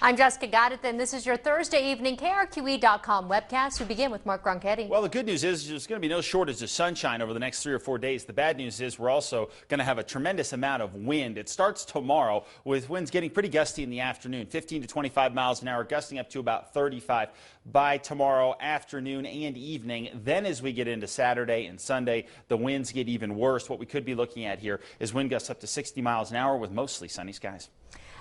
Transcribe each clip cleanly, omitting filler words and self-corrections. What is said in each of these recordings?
I'm Jessica Goddard, and this is your Thursday evening KRQE.com webcast. We begin with Mark Ronchetti. Well, the good news is there's going to be no shortage of sunshine over the next 3 or 4 days. The bad news is we're also going to have a tremendous amount of wind. It starts tomorrow with winds getting pretty gusty in the afternoon, 15 to 25 miles an hour, gusting up to about 35 by tomorrow afternoon and evening. Then as we get into Saturday and Sunday, the winds get even worse. What we could be looking at here is wind gusts up to 60 miles an hour with mostly sunny skies.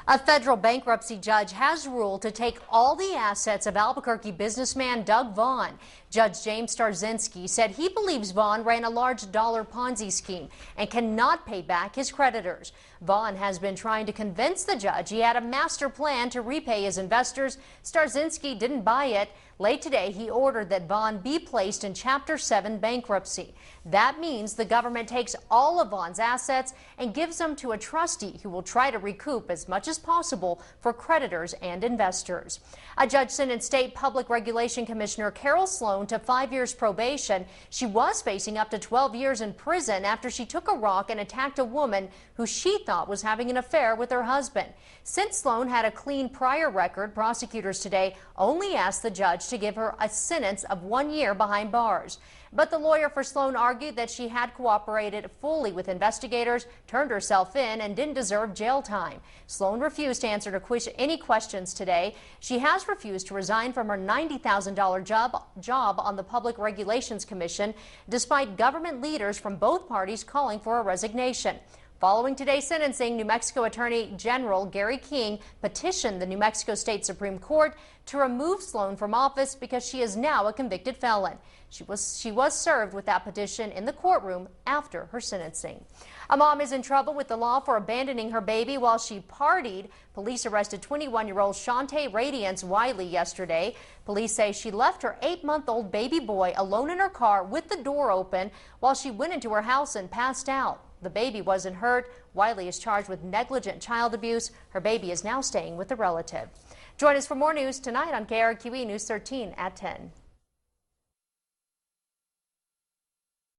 A federal bankruptcy judge has ruled to take all the assets of Albuquerque businessman Doug Vaughan. Judge James Starzinski said he believes Vaughan ran a large dollar Ponzi scheme and cannot pay back his creditors. Vaughan has been trying to convince the judge he had a master plan to repay his investors. Starzinski didn't buy it. Late today, he ordered that Vaughan be placed in Chapter 7 bankruptcy. That means the government takes all of Vaughan's assets and gives them to a trustee who will try to recoup as much as possible for creditors and investors. A judge sentenced State Public Regulation Commissioner Carol Sloan to 5 years probation. She was facing up to 12 years in prison after she took a rock and attacked a woman who she thought was having an affair with her husband. Since Sloan had a clean prior record, prosecutors today only asked the judge to give her a sentence of 1 year behind bars. But the lawyer for Sloan argued that she had cooperated fully with investigators, turned herself in, and didn't deserve jail time. Sloan refused to answer any questions today. She has refused to resign from her $90,000 job on the Public Regulations Commission, despite government leaders from both parties calling for a resignation. Following today's sentencing, New Mexico Attorney General Gary King petitioned the New Mexico State Supreme Court to remove Sloan from office because she is now a convicted felon. She was served with that petition in the courtroom after her sentencing. A mom is in trouble with the law for abandoning her baby while she partied. Police arrested 21-year-old Shantae Radiance Wiley yesterday. Police say she left her 8-month-old baby boy alone in her car with the door open while she went into her house and passed out. The baby wasn't hurt. Wiley is charged with negligent child abuse. Her baby is now staying with a relative. Join us for more news tonight on KRQE News 13 at 10.